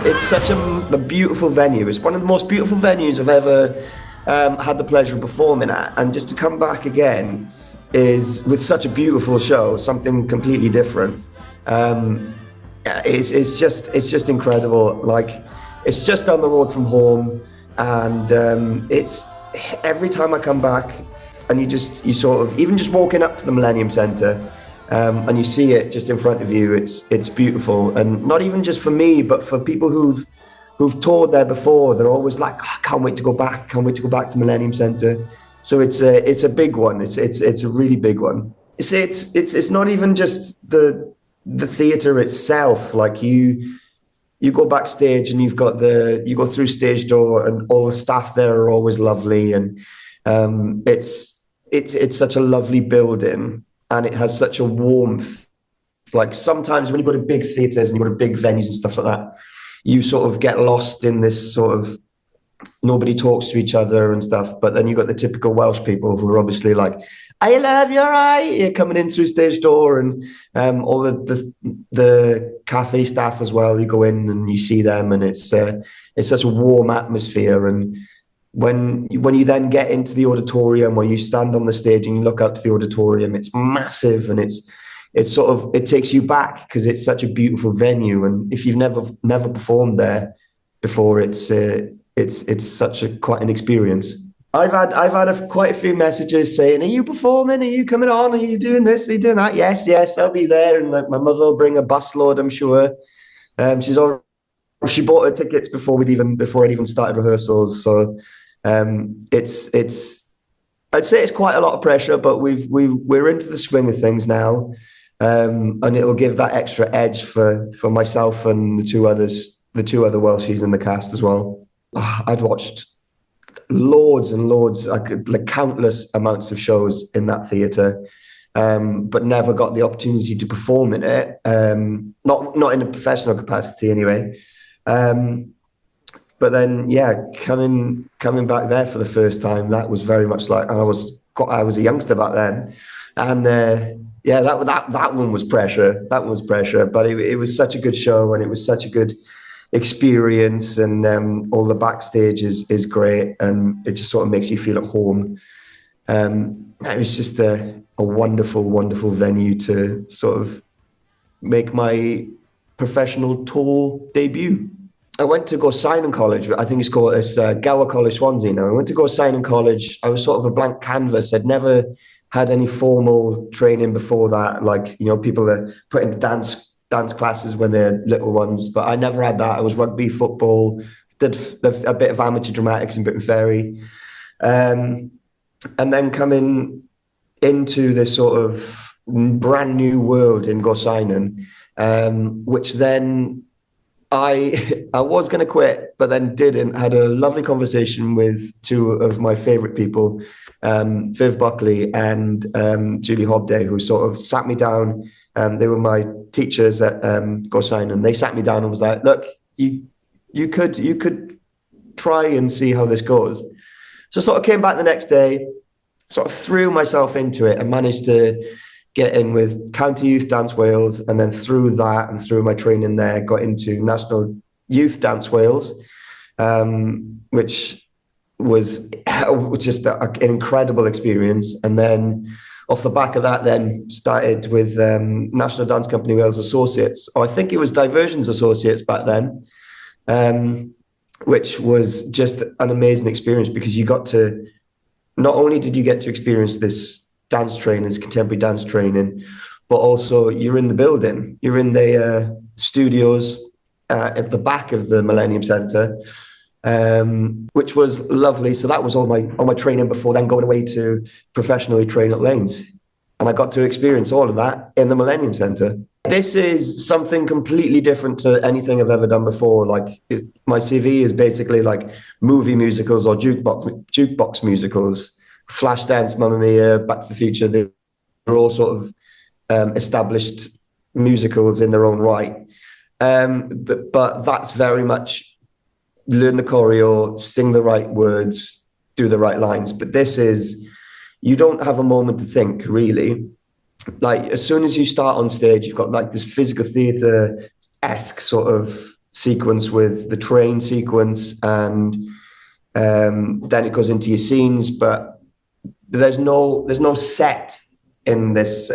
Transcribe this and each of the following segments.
It's such a beautiful venue. It's one of the most beautiful venues I've ever had the pleasure of performing at, and just to come back again is with such a beautiful show, something completely different. It's just incredible. Like, it's just down the road from home, and it's every time I come back, and you sort of, even just walking up to the Millennium Centre, and you see it just in front of you, it's beautiful. And not even just for me, but for people who've toured there before, they're always like, oh, can't wait to go back to Millennium Centre. So it's a big one. It's a really big one. It's not even just the theatre itself. Like, you go backstage and you go through stage door, and all the staff there are always lovely, and it's such a lovely building, and it has such a warmth. Like, sometimes when you go to big theatres and you go to big venues and stuff like that, you sort of get lost in this sort of, nobody talks to each other and stuff. But then you got the typical Welsh people who are obviously like, I love your eye, you're coming in through stage door, and all the cafe staff as well. You go in and you see them, and it's such a warm atmosphere. And when you then get into the auditorium, or you stand on the stage and you look out to the auditorium, it's massive, and it takes you back, because it's such a beautiful venue. And if you've never performed there before, it's such quite an experience. I've had quite a few messages saying, "Are you performing? Are you coming on? Are you doing this? Are you doing that?" Yes, I'll be there. And like, my mother will bring a busload, I'm sure. She bought her tickets before I'd even started rehearsals. So I'd say it's quite a lot of pressure, but we're into the swing of things now, and it'll give that extra edge for myself and the two other Welshies in the cast as well. I'd watched loads and loads, like countless amounts of shows in that theatre, but never got the opportunity to perform in it. Not in a professional capacity anyway. But then, coming back there for the first time, that was very much like, and I was a youngster back then, and that one was pressure. That was pressure, but it was such a good show, and it was such a good experience, and all the backstage is great, and it just sort of makes you feel at home. It was just a wonderful, wonderful venue to sort of make my professional tour debut. I went to go sign in college. I think it's Gower College, Swansea now. I went to go sign in college. I was sort of a blank canvas. I'd never had any formal training before that. Like, people are put into dance classes when they're little ones, but I never had that. I was rugby, football, did a bit of amateur dramatics in Briton Ferry. And then coming into this sort of brand new world in Gorsinon, which then I was going to quit, but then didn't. Had a lovely conversation with two of my favourite people, Viv Buckley and Julie Hobday, who sort of sat me down. They were my teachers at Gorsinon. They sat me down and was like, "Look, you could try and see how this goes." So I sort of came back the next day, sort of threw myself into it, and managed to get in with County Youth Dance Wales, and then through that and through my training there, got into National Youth Dance Wales, which was just an incredible experience. And then off the back of that, then started with National Dance Company Wales Associates, or I think it was Diversions Associates back then, which was just an amazing experience, because not only did you get to experience this dance training, this contemporary dance training, but also you're in the building, you're in the studios at the back of the Millennium Centre, which was lovely. So that was all my training before then going away to professionally train at Lanes, and I got to experience all of that in the Millennium Centre. This is something completely different to anything I've ever done before. Like, my CV is basically like movie musicals or jukebox musicals. Flashdance, Mamma Mia, Back to the Future, they're all sort of established musicals in their own right. But that's very much learn the choreo, sing the right words, do the right lines. But this is, you don't have a moment to think, really. Like, as soon as you start on stage, you've got like this physical theatre-esque sort of sequence with the train sequence, and then it goes into your scenes. But there's no set in this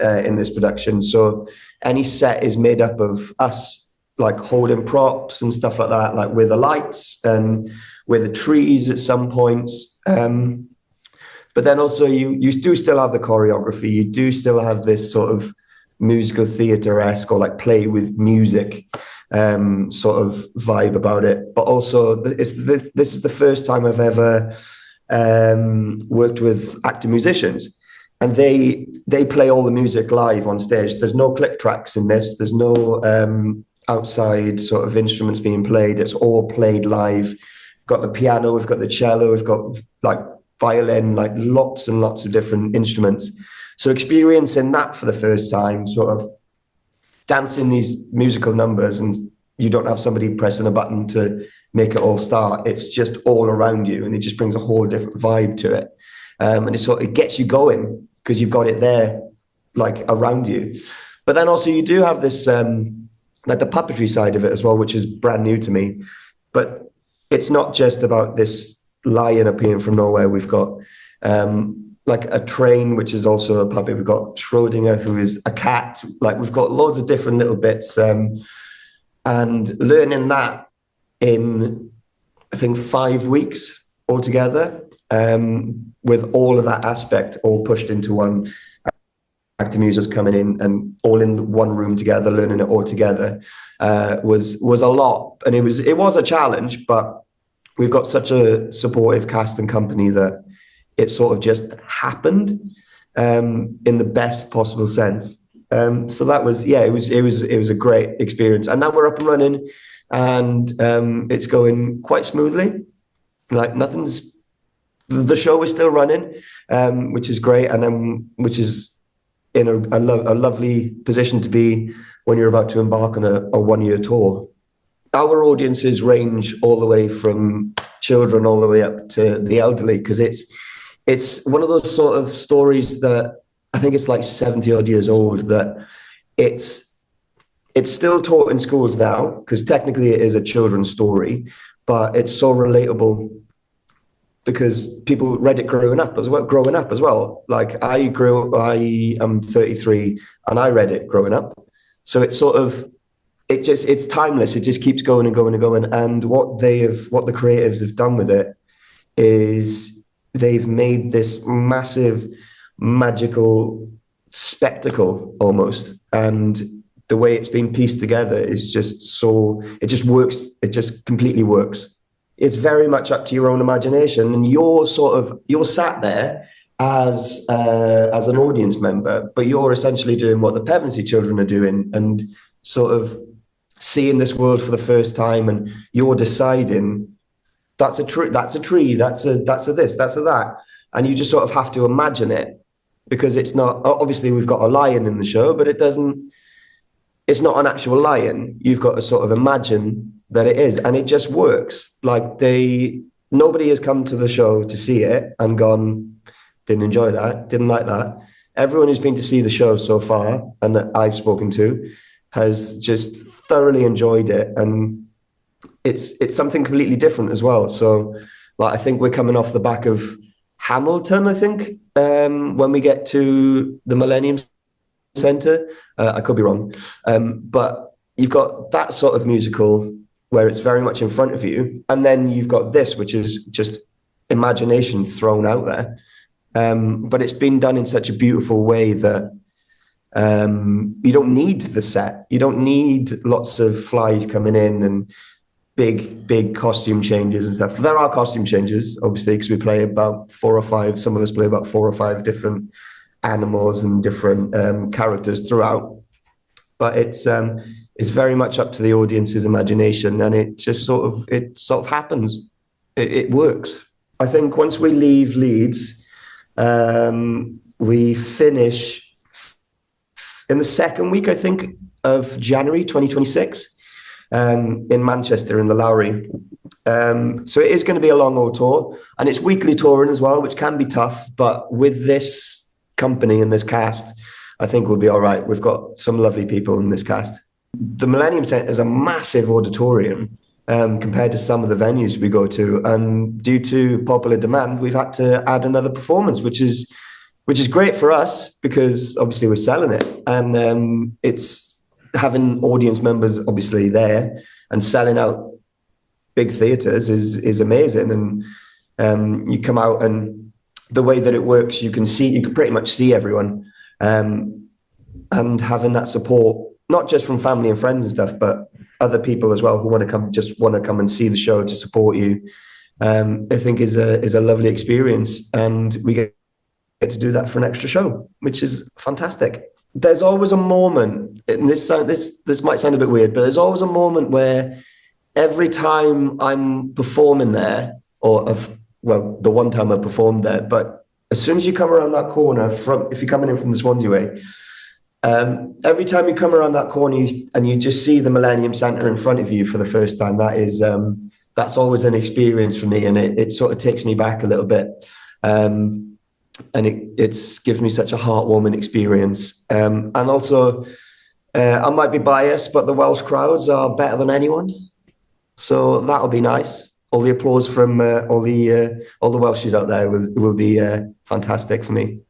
production, so any set is made up of us, like holding props and stuff like that, like with the lights and with the trees at some points. But then also you do still have the choreography. You do still have this sort of musical theatre-esque, or like play with music sort of vibe about it. But also this is the first time I've ever worked with actor musicians, and they play all the music live on stage. There's no click tracks in this. There's no outside sort of instruments being played. It's all played live. We've got the piano, we've got the cello, we've got like violin, like lots and lots of different instruments. So experiencing that for the first time, sort of dancing these musical numbers, and you don't have somebody pressing a button to make it all start. It's just all around you, and it just brings a whole different vibe to it. And it gets you going because you've got it there, like around you. But then also you do have this, like the puppetry side of it as well, which is brand new to me. But it's not just about this lion appearing from nowhere. We've got like a train, which is also a puppet. We've got Schrodinger, who is a cat. Like we've got loads of different little bits, and learning that in, I think, 5 weeks altogether, with all of that aspect all pushed into one. Actor musicians coming in and all in one room together, learning it all together, was a lot, and it was a challenge. But we've got such a supportive cast and company that it sort of just happened in the best possible sense. So that was, yeah, it was a great experience, and now we're up and running, and it's going quite smoothly. Like the show is still running, which is great, and then which is in a lovely position to be when you're about to embark on a 1-year tour. Our audiences range all the way from children all the way up to the elderly, because it's one of those sort of stories that I think it's like 70 odd years old, that it's still taught in schools now, because technically it is a children's story, but it's so relatable because people read it growing up as well. Like I am 33 and I read it growing up. So it's sort of, it's timeless. It just keeps going and going and going. And what the creatives have done with it is they've made this massive magical spectacle almost. And the way it's been pieced together is just so, it just works. It just completely works. It's very much up to your own imagination, and you're sat there as an audience member, but you're essentially doing what the Pevensey children are doing, and sort of seeing this world for the first time, and you're deciding that's a tree, that's a this, that's a that, and you just sort of have to imagine it, because it's not, obviously we've got a lion in the show, but it's not an actual lion. You've got to sort of imagine that it is, and it just works. Like nobody has come to the show to see it and gone, didn't enjoy that, didn't like that. Everyone who's been to see the show so far, and that I've spoken to, has just thoroughly enjoyed it, and it's something completely different as well. So, like, I think we're coming off the back of Hamilton, I think, when we get to the Millennium Centre. I could be wrong, but you've got that sort of musical where it's very much in front of you, and then you've got this, which is just imagination thrown out there. But it's been done in such a beautiful way that you don't need the set. You don't need lots of flies coming in and big costume changes and stuff. There are costume changes, obviously, because we play about 4 or 5. Some of us play about 4 or 5 different animals and different characters throughout. But it's very much up to the audience's imagination, and it just sort of happens. It works. I think once we leave Leeds, we finish in the second week, I think, of January 2026, in Manchester in the Lowry. So it is going to be a long old tour, and it's weekly touring as well, which can be tough. But with this company and this cast, I think we'll be all right. We've got some lovely people in this cast. The Millennium Centre is a massive auditorium compared to some of the venues we go to, and due to popular demand, we've had to add another performance, which is great for us because obviously we're selling it, and it's having audience members obviously there and selling out big theatres is amazing. And you come out, and the way that it works, you can pretty much see everyone, and having that support, not just from family and friends and stuff, but other people as well who want to come and see the show to support you. I think is a lovely experience, and we get to do that for an extra show, which is fantastic. There's always a moment, and this might sound a bit weird, but there's always a moment where every time I'm performing there, the one time I performed there, but as soon as you come around that corner, if you're coming in from the Swansea way, every time you come around that corner and you just see the Millennium Centre in front of you for the first time, that's always an experience for me, and it sort of takes me back a little bit. And it gives me such a heartwarming experience. And also, I might be biased, but the Welsh crowds are better than anyone, so that'll be nice. All the applause from all the Welshies out there will be fantastic for me.